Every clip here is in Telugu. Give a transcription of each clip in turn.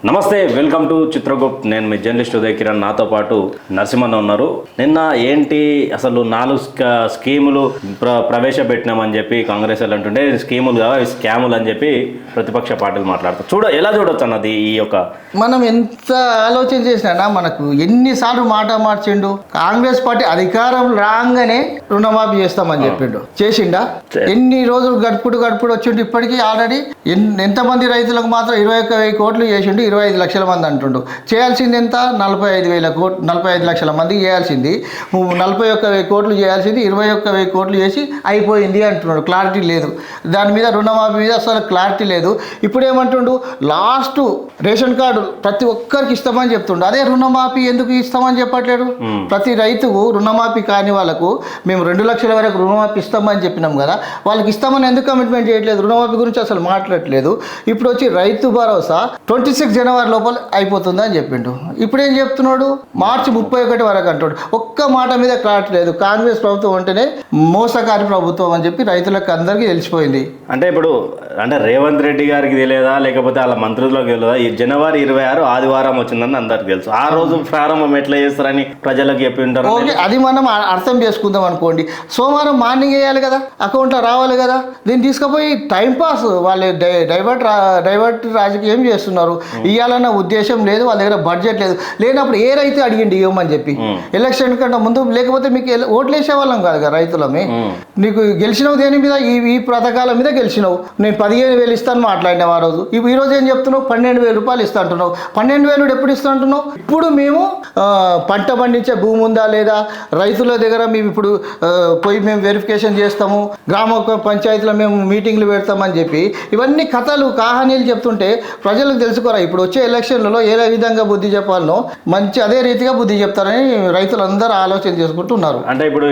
నమస్తే, వెల్కమ్ టు చిత్రగుప్త్. నేను మీ జర్నలిస్ట్ ఉదయ్ కిరణ్. నాతో పాటు నరసింహన్న ఉన్నారు. నిన్న ఏంటి అసలు 4 స్కీములు ప్రవేశపెట్టినామని చెప్పి కాంగ్రెస్ వాళ్ళు అంటుంటే స్కీములు కావు, స్కాములు అని చెప్పి ప్రతిపక్ష పార్టీలు మాట్లాడతారు. ఎలా చూడొచ్చు అన్నది ఈ యొక్క మనం ఎంత ఆలోచన చేసినా మనకు ఎన్నిసార్లు మాట మార్చిండు. కాంగ్రెస్ పార్టీ అధికారం రాగానే రుణమాఫీ చేస్తామని చెప్పిండు. చేసిండా? ఎన్ని రోజులు గడుపుడు వచ్చిండు. ఇప్పటికీ ఆల్రెడీ ఎంతమంది రైతులకు మాత్రం 21,000 కోట్లు చేసిండు. 25 లక్షల మంది అంటుండు. చేయాల్సింది ఎంత? 45,000 కోట్లు, 45 లక్షల మందికి చేయాల్సింది 41,000 కోట్లు చేయాల్సింది 21,000 కోట్లు చేసి అయిపోయింది అంటున్నాడు. క్లారిటీ లేదు దాని మీద, రుణమాఫీ మీద అసలు క్లారిటీ లేదు. ఇప్పుడు ఏమంటుండు, లాస్ట్ రేషన్ కార్డు ప్రతి ఒక్కరికి ఇస్తామని చెప్తుండు. అదే రుణమాఫీ ఎందుకు ఇస్తామని చెప్పట్లేడు? ప్రతి రైతుకు రుణమాఫీ కాని వాళ్ళకు మేము 2 లక్షల వరకు రుణమాఫీ ఇస్తామని చెప్పినాం కదా, వాళ్ళకి ఇస్తామని ఎందుకు కమిట్మెంట్ చేయట్లేదు? రుణమాఫీ గురించి అసలు మాట్లాడట్లేదు. ఇప్పుడు వచ్చి రైతు భరోసా 26 జనవరి లోపల అయిపోతుంది అని చెప్పిండు. ఇప్పుడు ఏం చెప్తున్నాడు? మార్చి 31 వరకు అంటాడు. ఒక్క మాట మీద క్లారిటీ లేదు. కాంగ్రెస్ ప్రభుత్వం అంటేనే మోసకారి ప్రభుత్వం అని చెప్పి రైతులకు అందరికీ తెలిసిపోయింది. ఇప్పుడు రేవంత్ రెడ్డి గారికి తెలియదా, లేకపోతే వాళ్ళ మంత్రులకు తెలియదా? ఈ జనవరి 26 ఆదివారం వచ్చిందని అందరికి తెలుసు. ఆ రోజు ప్రారంభం ఎట్లా చేస్తారని ప్రజలకు చెప్పి ఉంటారు. ఓకే, అది మనం అర్థం చేసుకుందాం అనుకోండి. సోమవారం మార్నింగ్ వేయాలి కదా, అకౌంట్లో రావాలి కదా. దీన్ని తీసుకుపోయి టైంపాస్ వాళ్ళు డైవర్ట్ రాజకీయం చేస్తున్నారు. ఇవ్వాలన్న ఉద్దేశం లేదు, వాళ్ళ దగ్గర బడ్జెట్ లేదు. లేనప్పుడు ఏ రైతు అడిగిండి ఇవ్వమని చెప్పి ఎలక్షన్ కంటే ముందు? లేకపోతే మీకు ఓట్లు వేసేవాళ్ళం కాదు కదా రైతులమే. నీకు గెలిచినవు దేని మీద? ఈ పథకాల మీద గెలిచినావు. నేను 15,000 ఇస్తాను మాట్లాడినావు ఆ రోజు. ఈ రోజు ఏం చెప్తున్నావు? 12,000 రూపాయలు ఇస్తా అంటున్నావు. 12,000 ఎప్పుడు ఇస్తా అంటున్నావు? ఇప్పుడు మేము పంట పండించే భూమి ఉందా లేదా, రైతుల దగ్గర మేము ఇప్పుడు పోయి మేము వెరిఫికేషన్ చేస్తాము, గ్రామ పంచాయతీలో మేము మీటింగ్లు పెడతామని చెప్పి ఇవన్నీ కథలు కాహానీలు చెప్తుంటే ప్రజలకు తెలుసుకోరా. ఇప్పుడు వచ్చే ఎలక్షన్లలో ఏ విధంగా బుద్ధి చెప్పాలనో మంచి అదే రీతిగా బుద్ధి చెప్తారని రైతులందరూ ఆలోచన చేసుకుంటున్నారు. ఇప్పుడు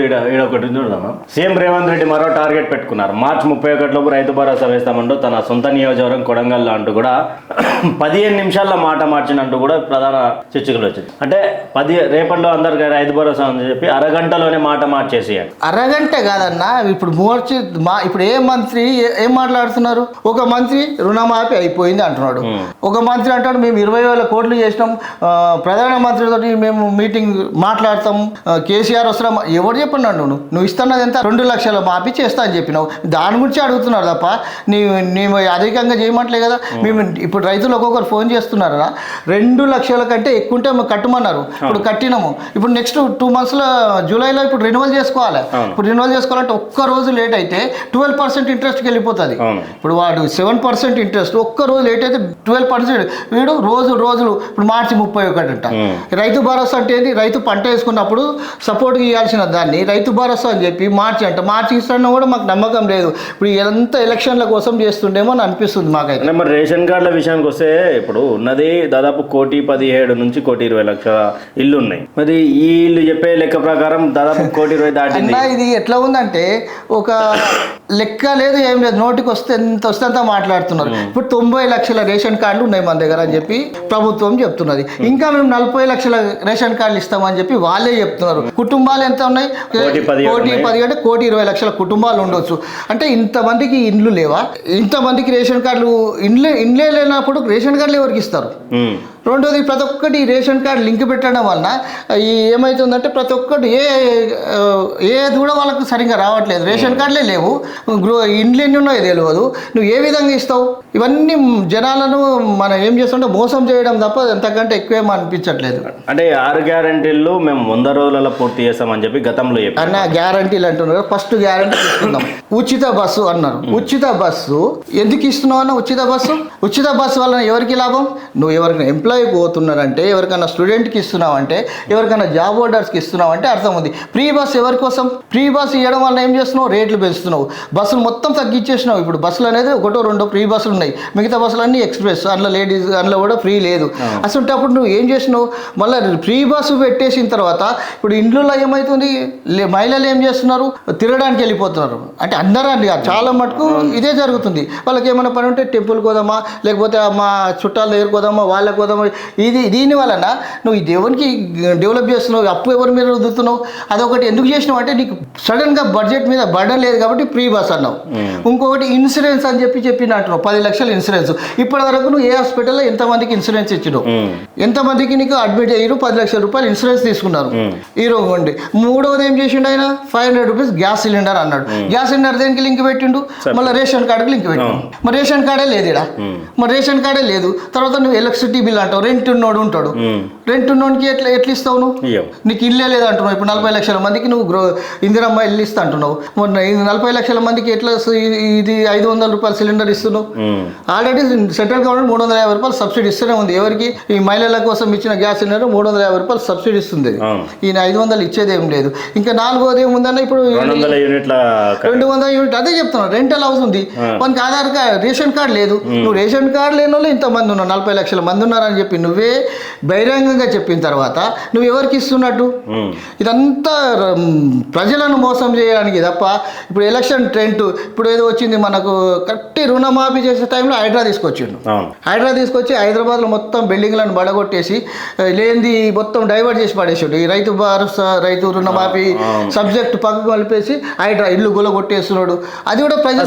ఒకటి చూద్దామా, సీఎం రేవంత్ రెడ్డి మరో టార్గెట్ పెట్టుకున్నారు. మార్చి 31 లోపు రైతు భరోసా వేస్తామంటూ తన సొంత నియోజకవర్గం కొడంగల్లో అంటూ కూడా 15 నిమిషాల్లో మాట మార్చినట్టు కూడా ప్రధాన చర్చకులు వచ్చింది. రేపట్లో అందరికి రైతు భరోసా అని చెప్పి అరగంటలోనే మాట మార్చేసేయాలి. అరగంట కాదన్నా, ఇప్పుడు ఇప్పుడు ఏ మంత్రి ఏం మాట్లాడుతున్నారు? ఒక మంత్రి రుణమాఫీ అయిపోయింది అంటున్నాడు. ఒక మంత్రి అంటాడు మేము 20,000 కోట్లు చేసినాం, ప్రధానమంత్రితో మేము మీటింగ్ మాట్లాడతాం, కేసీఆర్ వస్తున్నాం. ఎవరు చెప్పండి నువ్వు ఇస్తున్నది ఎంత? 2 లక్షల మాఫీ చేస్తా అని చెప్పినావు. దాని గురించి అడుగుతున్నారు తప్ప నీవు అధికంగా చేయమంటలే కదా. మేము ఇప్పుడు రైతులు ఒక్కొక్కరు ఫోన్ చేస్తున్నారా, 2 లక్షల కంటే ఎక్కువ ఉంటే మేము కట్టమన్నారు. ఇప్పుడు కట్టినాము. ఇప్పుడు నెక్స్ట్ 2 monthsలో జూలైలో ఇప్పుడు రెన్యువల్ చేసుకోవాలి. ఇప్పుడు రెన్యువల్ చేసుకోవాలంటే ఒక్క రోజు లేట్ అయితే 12% ఇంట్రెస్ట్కి వెళ్ళిపోతుంది. ఇప్పుడు వాడు 7% ఇంట్రెస్ట్, ఒక్క రోజు లేట్ అయితే 12%. వీడు రోజులు ఇప్పుడు మార్చి 31 అంట. రైతు భరోసా అంటే ఏంటి? రైతు పంట వేసుకున్నప్పుడు సపోర్ట్గా ఇవ్వాల్సిన దాన్ని రైతు భరోసా అని చెప్పి మార్చి ఇస్తున్నా కూడా మాకు నమ్మకం లేదు. ఇప్పుడు ఎంత ఎలక్షన్ల కోసం చేస్తుండేమో అని అనిపిస్తుంది మాకైతే. మరి రేషన్ కార్డుల విషయానికి వస్తే ఇప్పుడు ఉన్నది దాదాపు 1,17 నుంచి 1,20,00,000 ఇల్లు ఉన్నాయి. మరి ఈ ఇల్లు చెప్పే లెక్క ప్రకారం దాదాపు 1,20,000 దాటింది. ఇది ఎట్లా ఉందంటే ఒక లెక్క లేదు, ఏం లేదు. నోటికి వస్తే ఎంత వస్తే అంత మాట్లాడుతున్నారు. ఇప్పుడు 90 లక్షల రేషన్ కార్డులు ఉన్నాయి మన దగ్గర అని చెప్పి ప్రభుత్వం చెప్తున్నది. ఇంకా మేము 40 లక్షల రేషన్ కార్డులు ఇస్తామని చెప్పి వాళ్ళే చెప్తున్నారు. కుటుంబాలు ఎంత ఉన్నాయి? 1,10 అంటే 1,20,00,000 కుటుంబాలు ఉండొచ్చు. అంటే ఇంతమందికి ఇండ్లు లేవా? ఇంతమందికి రేషన్ కార్డులు ఇండ్లే లేనప్పుడు రేషన్ కార్డులు ఎవరికి ఇస్తారు? రెండోది, ప్రతి ఒక్కటి రేషన్ కార్డు లింక్ పెట్టడం వలన ఏమవుతుందంటే ప్రతి ఒక్కటి ఏది కూడా వాళ్ళకు సరిగ్గా రావట్లేదు. రేషన్ కార్డులే లేవు, ఇండ్లు ఎన్ని ఉన్నాయో తెలియదు. నువ్వు ఏ విధంగా ఇస్తావు? ఇవన్నీ జనాలను మనం ఏం చేస్తుంటే మోసం చేయడం తప్ప ఎంతకంటే ఎక్కువేమో అనిపించట్లేదు. 6 గ్యారంటీలు మేము 100 రోజులలో పూర్తి చేస్తామని చెప్పి గతంలో అన్న గ్యారంటీలు అంటున్నారు. ఫస్ట్ గ్యారంటీ తీసుకుందాం. ఉచిత బస్సు అన్నారు. ఉచిత బస్సు ఎందుకు ఇస్తున్నావు అన్న? ఉచిత బస్సు వలన ఎవరికి లాభం? నువ్వు ఎవరికైనా ఎంప్లాయీ పోతున్నారంటే, ఎవరికైనా స్టూడెంట్కి ఇస్తున్నావంటే, ఎవరికైనా జాబ్ హోల్డర్స్కి ఇస్తున్నావంటే అర్థం ఉంది. ఫ్రీ బస్ ఎవరి కోసం? ఫ్రీ బస్ ఇవ్వడం వల్ల ఏం చేస్తున్నావు? రేట్లు పెంచుతున్నావు. బస్సులు మొత్తం తగ్గించేసినావు. ఇప్పుడు బస్సులు అనేది 1-2 ఫ్రీ బస్సులు ఉన్నాయి. మిగతా బస్సులు అన్నీ ఎక్స్ప్రెస్, అందులో లేడీస్, అందులో కూడా ఫ్రీ లేదు. అసలు నువ్వు ఏం చేసినావు? మళ్ళీ ఫ్రీ బస్సు పెట్టేసిన తర్వాత ఇప్పుడు ఇండ్లలో ఏమవుతుంది? మహిళలు ఏం చేస్తున్నారు? తిరగడానికి వెళ్ళిపోతున్నారు. అంటే అందరూ అండి, చాలా మటుకు ఇదే జరుగుతుంది. వాళ్ళకి ఏమైనా పని ఉంటే టెంపుల్కి పోదామా, లేకపోతే మా చుట్టాల దగ్గరికి పోదామా, వాళ్ళకి పోదామా, దీని వలన నువ్వు ఈ దేవునికి డెవలప్ చేస్తున్నావు, అప్పు ఎవరి మీద రుద్దుతున్నావు, అదొకటి ఎందుకు చేసినావు అంటే నీకు సడన్గా బడ్జెట్ మీద బర్డన్ లేదు కాబట్టి ఫ్రీ బస్ అన్నావు. ఇంకొకటి ఇన్సూరెన్స్ అని చెప్పిన అంటున్నావు 10 లక్షల ఇన్సూరెన్స్. ఇప్పటి వరకు నువ్వు ఏ హాస్పిటల్లో ఎంతమందికి ఇన్సూరెన్స్ ఇచ్చినావు, ఎంతమందికి నీకు అడ్మిట్ అయ్యారు, 10 లక్షల రూపాయలు ఇన్సూరెన్స్ తీసుకున్నారు ఈ రోజు ఉండి. మూడవది ఏం చేసిండు ఆయన 500 రూపీస్ గ్యాస్ సిలిండర్ అన్నాడు. గ్యాస్ సిలిండర్ దేనికి లింక్ పెట్టిండు, మళ్ళీ రేషన్ కార్డుకి లింక్ పెట్టిండు. మరి రేషన్ కార్డే లేదు ఇక్కడ, మరి రేషన్ కార్డే లేదు. తర్వాత నువ్వు ఎలక్ట్రిసిటీ బిల్ అంటావు, రెంట్ ఉన్నోడు ఉంటాడు, రెంట్ ఉన్నోడికి ఎట్లా ఇస్తావు నువ్వు, నీకు ఇల్లే లేదు అంటున్నావు. ఇప్పుడు 40 లక్షల మందికి నువ్వు ఇందిరమ్మ ఇల్లు ఇస్తా అంటున్నావు, మొన్న 40 లక్షల మందికి ఎట్లా ఇది 500 రూపాయల సిలిండర్ ఇస్తున్నావు. ఆల్రెడీ సెంట్రల్ గవర్నమెంట్ 350 రూపాయలు సబ్సిడీ ఇస్తూనే ఉంది. ఎవరికి, ఈ మహిళల కోసం ఇచ్చిన గ్యాస్ సిలిండర్ 350 రూపాయలు సబ్సిడీ ఇస్తుంది. ఈయన 500 ఇచ్చేది ఏం లేదు. ఇంకా నాలుగోది ఏముందన్న, ఇప్పుడు 200 యూనిట్ అదే చెప్తున్నావు, రెంటల్ హౌస్ ఉంది, మనకి ఆధార్ కార్డ్ రేషన్ కార్డు లేదు. నువ్వు రేషన్ కార్డు లేని వాళ్ళు ఇంతమంది ఉన్నారు, 40 లక్షల మంది ఉన్నారని చెప్పి నువ్వే బహిరంగంగా చెప్పిన తర్వాత నువ్వు ఎవరికి ఇస్తున్నట్టు? ఇదంతా ప్రజలను మోసం చేయడానికి తప్ప. ఇప్పుడు ఎలక్షన్ ట్రెండ్ ఇప్పుడు ఏదో వచ్చింది మనకు, కరెక్ట్ రుణమాఫీ చేసే టైంలో హైడ్రా తీసుకొచ్చిండు. హైడ్రా తీసుకొచ్చి హైదరాబాద్లో మొత్తం బిల్డింగ్లను బడగొట్టేసి లేనిది మొత్తం డైవర్ట్ చేసి పడేసాడు. ఈ రైతు భరోసా, రైతు రుణమాఫీ సబ్జెక్ట్ పక్కకు కలిపేసి హైడ్రా ఇల్లు గులగొట్టేస్తున్నాడు. అది కూడా ప్రజలు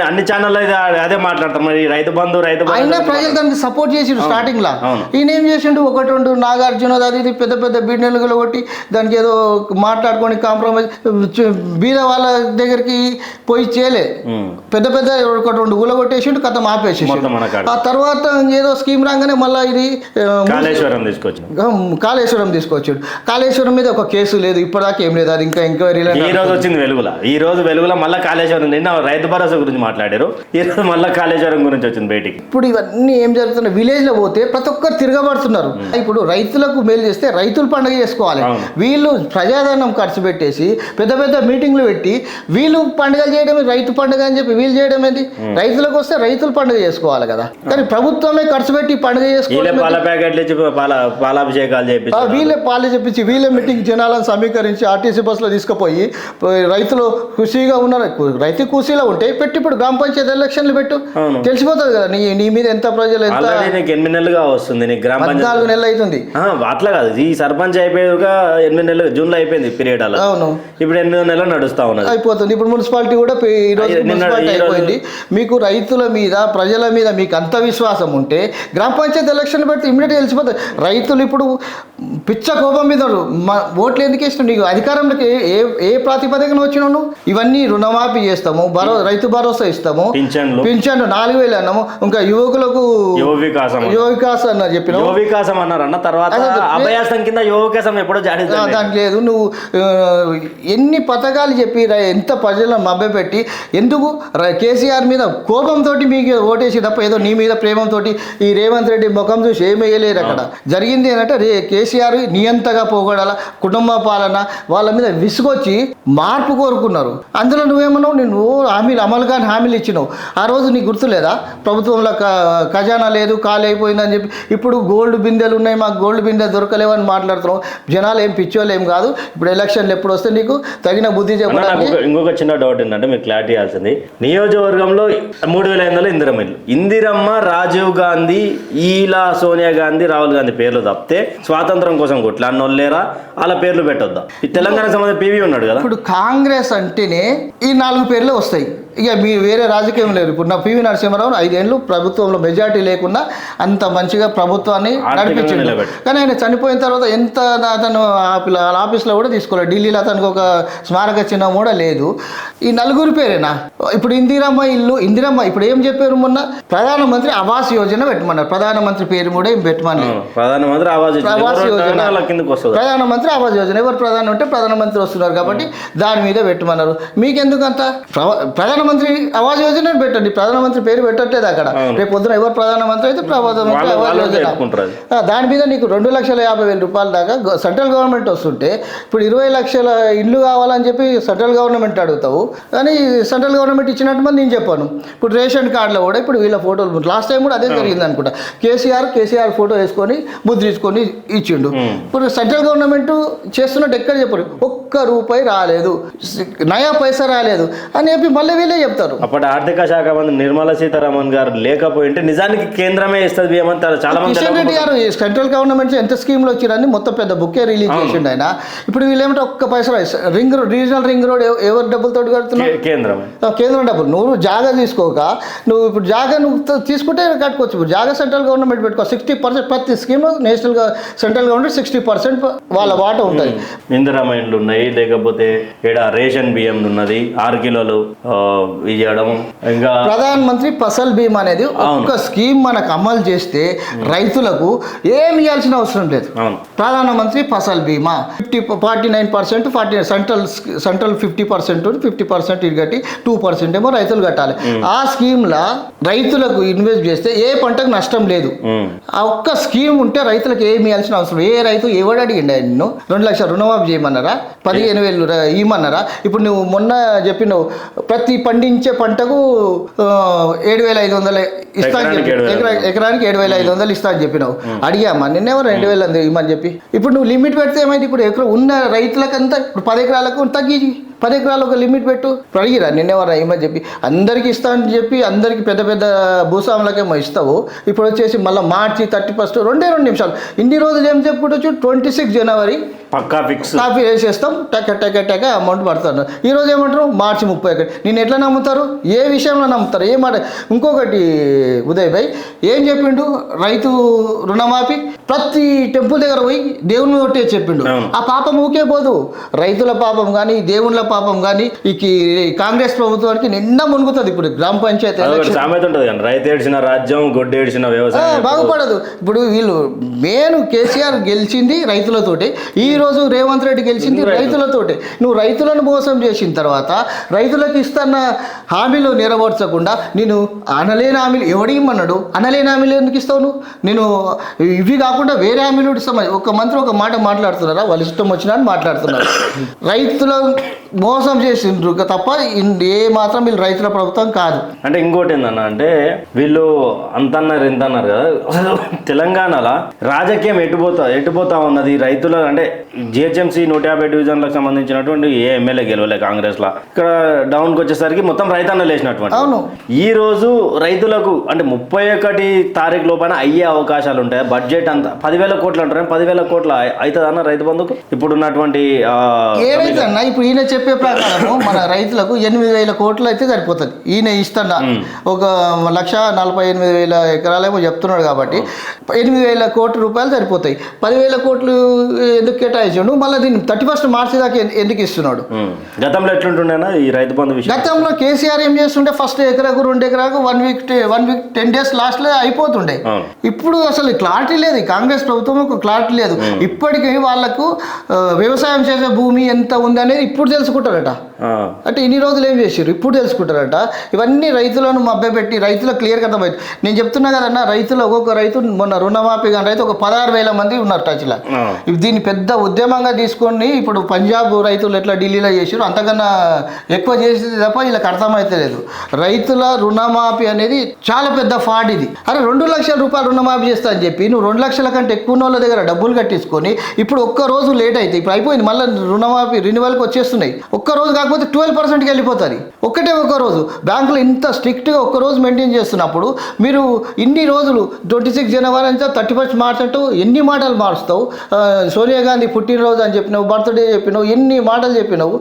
అన్ని ఛానల్ అదే మాట్లాడతాం. రైతు బంధు అయినా ప్రజలు దానికి సపోర్ట్ చేసిండు స్టార్టింగ్ లా. ఈయన ఏం చేసిండు, 1-2 నాగార్జున అది ఇది పెద్ద పెద్ద బిల్డింగ్లు గులగొట్టి దానికి ఏదో మాట్లాడుకొని కాంప్రమైజ్ బీద వాళ్ళ దగ్గరికి పోయి చేయలే. పెద్ద పెద్ద 1-2 గులగొట్టేసిండు, కథ ఆపేసేసిండు. ఆ తర్వాత ఏదో స్కీమ్ రాగానే మళ్ళీ ఇది కాళేశ్వరం తీసుకొచ్చాడు. కాళేశ్వరం మీద ఒక కేసు లేదు ఇప్పటిదాకా, ఏం లేదు. అది ఇంకా ఎంక్వైరీ వచ్చింది వెలుగులో మళ్ళీ కాళేశ్వరం. నిన్న రైతు భరోసా గురించి మాట్లాడారు, ఈ రోజు మళ్ళీ కాళేశ్వరం గురించి వచ్చింది బయటికి. ఇప్పుడు ఇవన్నీ ఏం జరుగుతున్నాయి, విలేజ్ లో పోతే ప్రతి ఒక్కరు తిరగబడుతున్నారు. ఇప్పుడు రైతులకు మేలు చేస్తే రైతులు పండుగ చేసుకోవాలి. వీళ్ళు ప్రజాధనం ఖర్చు పెట్టేసి పెద్ద పెద్ద మీటింగ్లు పెట్టి వీళ్ళు పండుగలు చేయడమే రైతు పండుగ అని చెప్పి వీళ్ళు చేయడం ఏంటి? రైతులకు వస్తే రైతులు పండుగ చేసుకోవాలి కదా, కానీ ప్రభుత్వమే ఖర్చు పెట్టి పండుగ చేసుకోవాలి. పాలాభిషేకాలు చేసి వీళ్ళే పాలు చెప్పించి వీళ్ళే మీటింగ్ జనాలను సమీకరించి ఆర్టీసీ బస్సులో తీసుకుపోయి రైతులు ఖుషీగా ఉన్నారు. రైతు ఖుషీలో ఉంటే పెట్టి ఇప్పుడు గ్రామ పంచాయతీ ఎలక్షన్లు పెట్టు, తెలిసిపోతుంది కదా నీ మీద ఎంత ప్రజలు ఎంత. 8 నెలలుగా వస్తుంది, 14 నెలలు అవుతుంది. అట్లా కాదు, ఈ సర్పంచ్ అయిపోయాక 8 నెలలు జూన్లో అయిపోయింది పీరియడ్ అలా. అవును, ఇప్పుడు 8 నెలలు నడుస్తా ఉన్నది, అయిపోతుంది. ఇప్పుడు మున్సిపాలిటీ కూడా అయిపోయింది. మీకు రైతుల మీద ప్రజల మీద మీకు అంత విశ్వాసం ఉంటే గ్రామ పంచాయతీ ఎలక్షన్లు పెడితే ఇమ్మీడియట్గా తెలిసిపోతుంది. రైతులు ఇప్పుడు పిచ్చ కోపం మీద ఓట్లు ఎందుకు వేసినావు? నీకు అధికారంలోకి ఏ ప్రాతిపదికన వచ్చినావు నువ్వు? ఇవన్నీ రుణమాఫీ చేస్తాము, రైతు భరోసా ఇస్తాము, పింఛన్ 4,000 అన్నాము, ఇంకా యువకులకు యువ వికాస్ అన్నారు చెప్పిన వికాసం అన్నారు అన్న తర్వాత అభయాసం కింద యువ వికాసం ఎప్పుడో దానికి లేదు. నువ్వు ఎన్ని పథకాలు చెప్పి ఎంత ప్రజలను మభ్యపెట్టి ఎందుకు కేసీఆర్ మీద కోపంతో మీకు ఓటేసి తప్ప ఏదో నీ మీద ప్రేమంతో ఈ రేవంత్ రెడ్డి ముఖం చూసి ఏమేయలేరు. అక్కడ జరిగింది ఏంటంటే కేసీఆర్ నియంతగా పోగొడాల కుటుంబ పాలన వాళ్ళ మీద విసుగొచ్చి మార్పు కోరుకున్నారు. అందులో నువ్వేమన్నావు, నేను హామీలు అమలు కాని హామీలు ఇచ్చినావు. ఆ రోజు నీకు గుర్తులేదా? ప్రభుత్వంలో ఖజానా లేదు, ఖాళీ అయిపోయిందని చెప్పి ఇప్పుడు గోల్డ్ బిందెలు ఉన్నాయి, మాకు గోల్డ్ బిందె దొరకలేవని మాట్లాడుతున్నావు. జనాలు ఏం పిచ్చోళ్ళు ఏం కాదు. ఇప్పుడు ఎలక్షన్లు ఎప్పుడు వస్తే నీకు తగిన బుద్ధి చెప్పడానికి. ఇంకొక చిన్న డౌట్ ఏంటంటే మీకు క్లారిటీ ఇవ్వాల్సింది, నియోజకవర్గంలో 3,500 ఇందిరమ్మ ఇల్లు, ఇందిరమ్మ, రాజీవ్ గాంధీ, ఈలా సోనియా గాంధీ, రాహుల్ గాంధీ పేర్లు తప్పితే స్వాతంత్రం కోసం కొట్లాడినోళ్ళు లేరా? వాళ్ళ పేర్లు పెట్టొద్దా? ఈ తెలంగాణ సంబంధించిన పీవీ ఉన్నాడు కదా. ఇప్పుడు కాంగ్రెస్ అంటేనే ఈ 4 పేర్లే వస్తాయి, ఇక మీ వేరే రాజకీయం లేదు. ఇప్పుడు నా పివి నరసింహారావు 5 ఏళ్ళు ప్రభుత్వంలో మెజార్టీ లేకుండా అంత మంచిగా ప్రభుత్వాన్ని నడిపించింది. కానీ ఆయన చనిపోయిన తర్వాత ఎంత అతను ఆఫీస్లో కూడా తీసుకోలేదు. ఢిల్లీలో అతనికి ఒక స్మారక చిహ్నం కూడా లేదు. ఈ 4 పేరేనా? ఇప్పుడు ఇందిరమ్మ ఇల్లు, ఇందిరమ్మ ఇప్పుడు ఏం చెప్పారు మొన్న, ప్రధానమంత్రి ఆవాస్ యోజన పెట్టమన్నారు. ప్రధానమంత్రి పేరు కూడా ఏం పెట్టమన్నారు. ప్రధానమంత్రి ఆవాస్ యోజన, ప్రధానమంత్రి ఆవాస్ యోజన ఎవరు ప్రధాని ఉంటే ప్రధానమంత్రి వస్తున్నారు కాబట్టి దాని మీద పెట్టమన్నారు. మీకెందుకంత? ప్రధానమంత్రి ఆవాస్ యోజన పెట్టండి, ప్రధానమంత్రి పేరు పెట్టట్లేదు అక్కడ. రేపు పొద్దున ఎవరు ప్రధానమంత్రి అయితే ప్రధానమంత్రి ఆవాస్ యోజన, దాని మీద నీకు 2,50,000 రూపాయల దాకా సెంట్రల్ గవర్నమెంట్ వస్తుంటే ఇప్పుడు 20 లక్షల ఇల్లు కావాలని చెప్పి సెంట్రల్ గవర్నమెంట్ అడుగుతావు. కానీ సెంట్రల్ గవర్నమెంట్ ఇచ్చినట్టు నేను చెప్పాను. ఇప్పుడు రేషన్ కార్డులో కూడా ఇప్పుడు వీళ్ళ ఫోటోలు, లాస్ట్ టైం కూడా అదే జరిగింది అనుకుంటా. కేసీఆర్ ఫోటో వేసుకొని ముద్రించుకొని ఇచ్చిండు. ఇప్పుడు సెంట్రల్ గవర్నమెంట్ చేస్తున్నట్టు ఎక్కడ చెప్పారు, ఒక్క రూపాయి రాలేదు, నయా పైసా రాలేదు అని చెప్పి మళ్ళీ వీళ్ళు ఇదే చెప్తారు. అప్పటి ఆర్థిక శాఖ మంత్రి నిర్మలా సీతారామన్ గారు లేకపోయింటే నిజానికి కేంద్రమే ఇస్తుంది బియ్యం అని చాలా మంది కిషన్ రెడ్డి గారు సెంట్రల్ గవర్నమెంట్ ఎంత స్కీమ్లు వచ్చిరని మొత్తం పెద్ద బుక్కే రిలీజ్ చేసిండు ఆయన. ఇప్పుడు వీళ్ళేమంటే ఒక్క పైసా రీజనల్ రింగ్ రోడ్ ఎవరు డబ్బులతో కడుతున్నారు? కేంద్రం డబ్బులు. నువ్వు జాగా తీసుకోక నువ్వు ఇప్పుడు జాగా నువ్వు తీసుకుంటే కట్టుకోవచ్చు. ఇప్పుడు జాగా సెంట్రల్ గవర్నమెంట్ పెట్టుకో. 60% ప్రతి స్కీమ్ నేషనల్ సెంట్రల్ గవర్నమెంట్ 60% వాళ్ళ వాటా ఉంటుంది. ఇందిరామైన్లు ఉన్నాయి, లేకపోతే ఇక్కడ రేషన్ బియ్యం ఉన్నది 6 కిలోలు ఇవ్వడం. ఇంకా ప్రధాన మంత్రి ఫసల్ బీమా అనేది ఒక్క స్కీమ్ మనకు అమలు చేస్తే రైతులకు ఏమి ఇవ్వాల్సిన అవసరం లేదు. ప్రధానమంత్రి ఫసల్ బీమా 49% సెంట్రల్ 50% ఇది కట్టి 2% ఏమో రైతులు కట్టాలి. ఆ స్కీమ్లా రైతులకు ఇన్వెస్ట్ చేస్తే ఏ పంటకు నష్టం లేదు. ఆ ఒక్క స్కీమ్ ఉంటే రైతులకు ఏమి ఇవ్వాల్సిన అవసరం. ఏ రైతు ఎవడు అడిగిండా నిన్ను 2 లక్షల రుణమాఫీ చేయమన్నారా? 15,000 ఇవ్వమన్నారా? ఇప్పుడు నువ్వు మొన్న చెప్పినావు ప్రతి పండించే పంటకు 7,500 ఇస్తా అని చెప్పి ఎకరానికి 7,500 ఇస్తా అని చెప్పినావు. అడిగామా నిన్నెవరు 2,000 ఇవ్వమని చెప్పి? ఇప్పుడు నువ్వు లిమిట్ పెడితే ఏమైంది? ఇప్పుడు ఎకరం ఉన్న రైతులకంతా ఇప్పుడు 10 ఎకరాలకు తగ్గి 10 ఎకరాలు ఒక లిమిట్ పెట్టు. అడిగిరా నిన్నెవరా ఇవ్వమని చెప్పి? అందరికి ఇస్తా అని చెప్పి అందరికి పెద్ద పెద్ద భూస్వాములకేమో ఇస్తావు. ఇప్పుడు వచ్చేసి మళ్ళీ మార్చి 31 2 నిమిషాలు ఇన్ని రోజులు ఏం చెప్పుకుంటూ 26 జనవరి పక్కా ఫిక్స్ కాపీ వేసేస్తాం. టక అమౌంట్ పడుతుంది. ఈరోజు ఏమంటారు మార్చి 31. నేను ఎట్లా నమ్ముతారు? ఏ విషయంలో నమ్ముతారు? ఏ మాట? ఇంకొకటి ఉదయ్ భాయ్ ఏం చెప్పిండు? రైతు రుణమాఫీ ప్రతి టెంపుల్ దగ్గర పోయి దేవుని కొట్టే చెప్పిండు. ఆ పాపం ఊకే పోదు. రైతుల పాపం కానీ దేవుళ్ళ పాపం కానీ ఈ కాంగ్రెస్ ప్రభుత్వానికి నిన్న మునుగుతుంది. ఇప్పుడు గ్రామ పంచాయతీ రైతు ఏడ్చిన రాజ్యం గొడ్డు ఏడ్చిన వ్యవసాయం బాగుపడదు. ఇప్పుడు వీళ్ళు మెయిన్ కేసీఆర్ గెలిచింది రైతులతోటి. ఈ రోజు రేవంత్ రెడ్డి గెలిచింది రైతులతోటి. నువ్వు రైతులను మోసం చేసిన తర్వాత రైతులకు ఇస్తున్న హామీలు నెరవేర్చకుండా నేను అనలేని హామీలు ఎవడిమ్మన్నాడు? అనలేని హామీలు ఎందుకు ఇస్తావు నువ్వు? నేను ఇవి కాకుండా వేరే హామీలు ఇస్తాం. ఒక మంత్రి ఒక మాట మాట్లాడుతున్నారా? వాళ్ళ ఇష్టం వచ్చినా అని మాట్లాడుతున్నారు. రైతుల మోసం చేసిండ్రు తప్ప ఏ మాత్రం వీళ్ళు రైతుల ప్రభుత్వం కాదు. అంటే ఇంకోటి ఏందన్న అంటే వీళ్ళు అంతన్నారు ఎంత అన్నారు కదా, తెలంగాణలో రాజకీయం ఎటుపోతా ఉన్నది. రైతుల అంటే జిహెచ్ఎంసీ 150 డివిజన్లకు సంబంధించినటువంటి ఏ ఎమ్మెల్యే గెలవలే కాంగ్రెస్ లా. ఇక్కడ డౌన్కి వచ్చేసరికి మొత్తం రైతన్నలు వేసినటువంటి. అవును. ఈ రోజు రైతులకు అంటే 31 తారీఖు లోపల అయ్యే అవకాశాలు ఉంటాయి. బడ్జెట్ అంతా 10,000 కోట్లు అంటారు. 10,000 కోట్ల అవుతుందన్న రైతు బంధుకు ఇప్పుడున్నటువంటి ఏదైతేనా ఇప్పుడు ఈయన చెప్పే ప్రకారము మన రైతులకు 8,000 కోట్లు అయితే సరిపోతుంది. ఈయన ఇస్తున్నా ఒక 1,48,000 ఎకరాలేమో చెప్తున్నాడు కాబట్టి 8,000 కోట్ల రూపాయలు సరిపోతాయి. 10,000 కోట్లు ఎందుకు కేటాయించాడు? మళ్ళీ దీన్ని 31 మార్చి దాకా ఎందుకు ఇస్తున్నాడు? గతంలో ఎట్లుంటుండేనా ఈ రైతు బంధు విషయం? గతంలో కేసీఆర్ ఏం చేస్తుండే ఫస్ట్ ఎకరాకు 2 ఎకరాకు 1 వీక్ 10 డేస్ లాస్ట్లో అయిపోతుండే. ఇప్పుడు అసలు క్లారిటీ లేదు. కాంగ్రెస్ ప్రభుత్వం ఒక క్లారిటీ లేదు. ఇప్పటికీ వాళ్ళకు వ్యవసాయం చేసే భూమి ఎంత ఉంది అనేది ఇప్పుడు తెలుసుకుంటారట. అంటే ఇన్ని రోజులు ఏం చేసారు ఇప్పుడు తెలుసుకుంటారట. ఇవన్నీ రైతులను మభ్యపెట్టి రైతులకు క్లియర్గా అర్థమైంది. నేను చెప్తున్నా కదన్నా, రైతులు ఒక్కొక్క రైతు మొన్న రుణమాఫీ కానీ రైతు ఒక 16,000 మంది ఉన్నారు టచ్లో. దీన్ని పెద్ద ఉద్యమంగా తీసుకొని ఇప్పుడు పంజాబ్ రైతులు ఎట్లా ఢిల్లీలో చేసారు అంతకన్నా ఎక్కువ చేసేది తప్ప వీళ్ళకి అర్థమైతే లేదు. రైతుల రుణమాఫీ అనేది చాలా పెద్ద ఫ్రాడ్ ఇది. అరే 2 లక్షల రూపాయలు రుణమాఫీ చేస్తా అని చెప్పి నువ్వు 2 లక్షల కంటే ఎక్కువ వాళ్ళ దగ్గర డబ్బులు కట్టించుకొని ఇప్పుడు ఒక్క రోజు లేట్ అయితే ఇప్పుడు అయిపోయింది. మళ్ళీ రుణమాఫీ రెన్యువల్కి వచ్చేస్తున్నాయి. ఒక్క రోజు కాకపోతే 12%కి వెళ్ళిపోతుంది. ఒక్క రోజు బ్యాంకులో ఇంత స్ట్రిక్ట్గా ఒక్క రోజు మెయింటైన్ చేస్తున్నప్పుడు మీరు ఇన్ని రోజులు 26 జనవరి అంటే 31 మార్చ్ అంటూ ఎన్ని మాటలు మారుస్తావు? సోనియా గాంధీ పుట్టినరోజు అని చెప్పినావు, బర్త్డే చెప్పినావు, ఎన్ని మాటలు చెప్పినావు.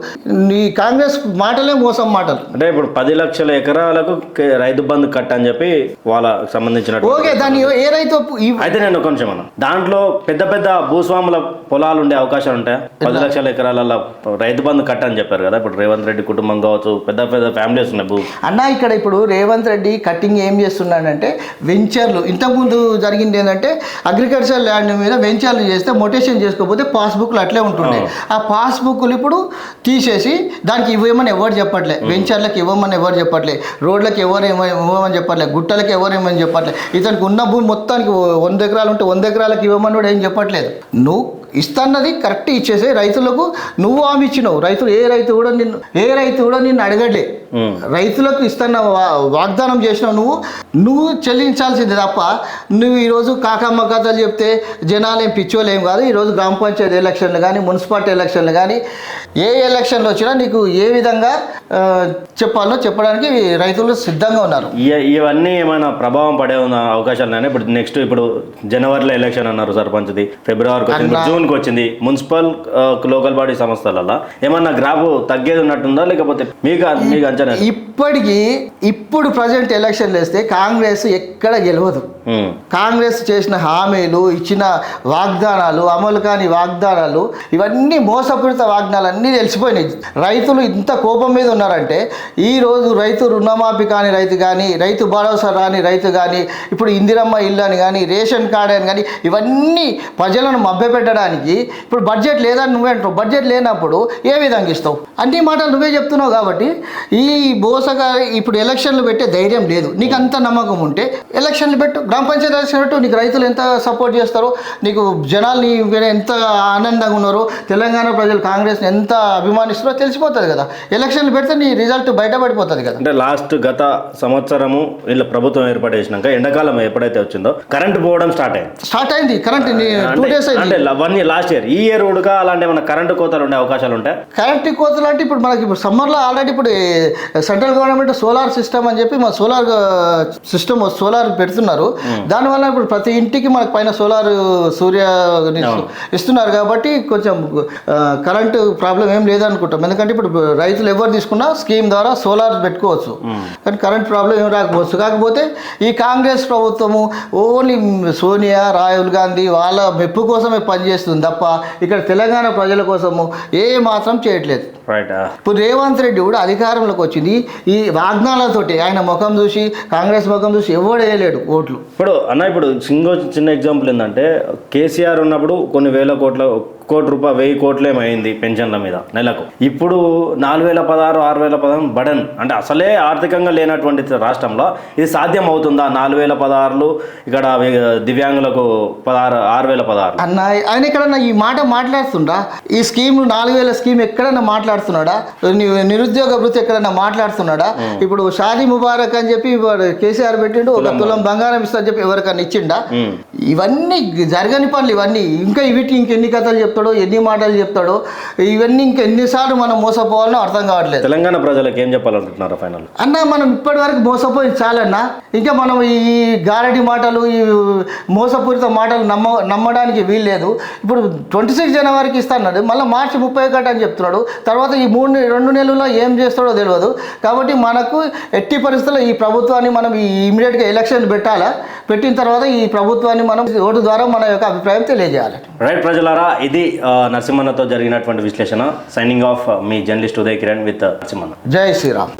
నీ కాంగ్రెస్ మాటలే మోసం మాటలు. అంటే ఇప్పుడు 10 లక్షల ఎకరాలకు రైతు బంధు కట్ట అని చెప్పి వాళ్ళకి సంబంధించిన ఓకే దాన్ని ఏ రైతు అయితే నేను ఒక నిమిషం అన్నా, దాంట్లో పెద్ద పెద్ద భూస్వాముల పొలాలు ఉండే అవకాశాలు ఉంటాయి. 10 లక్షల ఎకరాలలో రైతు బంధు కట్ట అని చెప్పారు కదా. ఇప్పుడు రేవంత్ రెడ్డి కుటుంబం కావచ్చు, పెద్ద పెద్ద ఫ్యామిలీస్ ఉన్నాయి అన్న. ఇక్కడ ఇప్పుడు రేవంత్ రెడ్డి కటింగ్ ఏం చేస్తున్నాడంటే వెంచర్లు. ఇంతకుముందు జరిగింది ఏంటంటే అగ్రికల్చర్ ల్యాండ్ మీద వెంచర్లు చేస్తే మొటేషన్ చేసుకోకపోతే పాస్బుక్లు అట్లే ఉంటుండే. ఆ పాస్బుక్లు ఇప్పుడు తీసేసి దానికి ఇవ్వమని ఎవరు చెప్పట్లే, వెంచర్లకు ఇవ్వమని ఎవరు చెప్పట్లే, రోడ్లకు ఎవరు ఇవ్వమని చెప్పట్లే, గుట్టలకు ఎవరు ఇవ్వమని చెప్పట్లే. ఇతనికి ఉన్న భూమి మొత్తానికి 100 ఎకరాలు ఉంటే 100 ఎకరాలకు ఇవ్వమని కూడా ఏం చెప్పట్లేదు. నువ్వు ఇస్తున్నది కరెక్ట్ ఇచ్చేసే రైతులకు. నువ్వు హామీ ఇచ్చినావు, రైతులు ఏ రైతు కూడా నిన్ను అడగలే. రైతులకు ఇస్తున్న వాగ్దానం చేసినావు, నువ్వు చెల్లించాల్సింది తప్ప నువ్వు ఈరోజు కాకమ్మ కథలు చెప్తే జనాలేం పిచ్చోలేం కాదు. ఈరోజు గ్రామ పంచాయతీ ఎలక్షన్లు కానీ మున్సిపాలిటీ ఎలక్షన్లు కానీ ఏ ఎలక్షన్లు వచ్చినా నీకు ఏ విధంగా చెప్పాలో చెప్పడానికి రైతులు సిద్ధంగా ఉన్నారు. ఇవన్నీ ఏమైనా ప్రభావం పడే అవకాశాలు ఉన్నాయి. ఇప్పుడు జనవరిలో ఎలక్షన్ అన్నారు సర్పంచ్ది, ఫిబ్రవరికి వచ్చింది, జూన్కి వచ్చింది, మున్సిపల్ లోకల్ బాడీ సంస్థలలో ఏమన్నా గ్రాఫ్ తగ్గేది ఉన్నట్టుందా, లేకపోతే మీకు అంచనా? ఇప్పుడు ప్రజెంట్ ఎలక్షన్లు వేస్తే కాంగ్రెస్ ఎక్కడ గెలవదు. కాంగ్రెస్ చేసిన హామీలు, ఇచ్చిన వాగ్దానాలు, అమలు కాని వాగ్దానాలు, ఇవన్నీ మోసపూరిత వాగ్దానాలు అన్నీ తెలిసిపోయినాయి. రైతులు ఇంత కోపం మీద ఉన్నారంటే ఈరోజు రైతు రుణమాఫీ కాని రైతు కానీ, రైతు భరోసా రాని రైతు కానీ, ఇప్పుడు ఇందిరమ్మ ఇల్లు అని కానీ, రేషన్ కార్డు అని కానీ, ఇవన్నీ ప్రజలను మభ్యపెట్టడానికి ఇప్పుడు బడ్జెట్ లేదని నువ్వే అంటావు. బడ్జెట్ లేనప్పుడు ఏ విధంగా ఇస్తావు? అన్ని మాటలు నువ్వే చెప్తున్నావు. కాబట్టి ఈ బోసగా ఇప్పుడు ఎలక్షన్లు పెట్టే ధైర్యం లేదు. నీకు అంత నమ్మకం ఉంటే ఎలక్షన్లు పెట్టు, గ్రామ పంచాయతీ ఎలక్షన్ పెట్టు. నీకు రైతులు ఎంత సపోర్ట్ చేస్తారో, నీకు జనాలు ఎంత ఆనందంగా ఉన్నారో, తెలంగాణ ప్రజలు కాంగ్రెస్ని ఎంత అభిమానిస్తారో తెలిసిపోతుంది కదా. ఎలక్షన్లు పెడితే నీ రిజల్ట్ బయటపడిపోతుంది కదా. అంటే గత సంవత్సరము వీళ్ళ ప్రభుత్వం ఏర్పాటు చేసినాక ఎండాకాలం ఎప్పుడైతే వచ్చిందో కరెంట్ పోవడం స్టార్ట్ అయింది. కరెంట్ 2 days అయింది. లాస్ట్ ఇయర్, ఈ ఇయర్ ఉడక అలాంటి ఏమైనా కరెంటు కోతలు ఉండే అవకాశాలు ఉంటాయి? కరెంటు కోతలు అంటే ఇప్పుడు మనకి సమ్మర్లో ఆల్రెడీ ఇప్పుడు సెంట్రల్ గవర్నమెంట్ సోలార్ సిస్టమ్ అని చెప్పి సోలార్ పెడుతున్నారు. దానివల్ల ఇప్పుడు ప్రతి ఇంటికి మనకు పైన సూర్య ఇస్తున్నారు కాబట్టి కొంచెం కరెంటు ప్రాబ్లం ఏం లేదనుకుంటాం. ఎందుకంటే ఇప్పుడు రైతులు ఎవరు తీసుకున్నా స్కీమ్ ద్వారా సోలార్ పెట్టుకోవచ్చు, కానీ కరెంట్ ప్రాబ్లం ఏం రాకపోవచ్చు. కాకపోతే ఈ కాంగ్రెస్ ప్రభుత్వము ఓన్లీ సోనియా, రాహుల్ గాంధీ వాళ్ళ మెప్పు కోసమే పనిచేస్తుంది తప్ప ఇక్కడ తెలంగాణ ప్రజల కోసము ఏ మాత్రం చేయట్లేదు. ఇప్పుడు రేవంత్ రెడ్డి కూడా అధికారంలోకి వచ్చింది ఈ వాగ్దానాలతోటి. ఆయన ముఖం చూసి, కాంగ్రెస్ ముఖం చూసి ఎవడు వేయలేడు ఓట్లు. ఇప్పుడు చిన్న ఎగ్జాంపుల్ ఏంటంటే కేసీఆర్ ఉన్నప్పుడు కొన్ని వేల కోట్ల 1,000 కోట్లు ఏమైంది పెన్షన్ల మీద నెలకు. ఇప్పుడు 4,016, 6,016 బడన్. అంటే అసలే ఆర్థికంగా లేనటువంటి రాష్ట్రంలో ఇది సాధ్యం అవుతుందా? 4,016 ఇక్కడ దివ్యాంగులకు 6,016 అన్న. ఆయన ఎక్కడన్నా ఈ మాట మాట్లాడుతుండా? ఈ స్కీమ్ 4,000 స్కీమ్ ఎక్కడన్నా మాట్లాడుతున్నాడా? నిరుద్యోగ వృత్తి ఎక్కడన్నా మాట్లాడుతున్నాడా? ఇప్పుడు షాదీ ముబారక్ అని చెప్పి కేసీఆర్ పెట్టిండు, 1 తులం బంగారం ఇస్తా అని చెప్పి ఎవరికన్నా ఇచ్చిండా? ఇవన్నీ జరగని పనులు. ఇవన్నీ ఇంకా వీటికి ఇంకెన్ని కథలు చెప్తాడో, ఎన్ని మాటలు చెప్తాడో, ఇవన్నీ ఇంకెన్నిసార్లు మనం మోసపోవాలో అర్థం కావట్లేదు. తెలంగాణ ప్రజలకు ఏం చెప్పాలనుకుంటున్నారు ఫైనల్ అన్న? మనం ఇప్పటి వరకు మోసపోయి చాలన్నా. ఇంకా మనం ఈ గారడి మాటలు, ఈ మోసపూరిత మాటలు నమ్మడానికి వీల్లేదు. ఇప్పుడు 26 జనవరికి ఇస్తాడు, మళ్ళీ మార్చి 31 అని చెప్తున్నాడు. తర్వాత ఈ 2 నెలల్లో ఏం చేస్తాడో తెలియదు. కాబట్టి మనకు ఎట్టి పరిస్థితుల్లో ఈ ప్రభుత్వాన్ని మనం ఇమీడియట్గా ఎలక్షన్ పెట్టాలా. పెట్టిన తర్వాత ఈ ప్రభుత్వాన్ని మనం ఓటు ద్వారా మన యొక్క అభిప్రాయం తెలియజేయాలి. రైట్ ప్రజలారా, ఇది నరసింహన్నతో జరిగినటువంటి విశ్లేషణ. సైనింగ్ ఆఫ్, మీ జర్నలిస్ట్ ఉదయ్ కిరణ్ విత్ నరసింహన్న. జై శ్రీరామ్.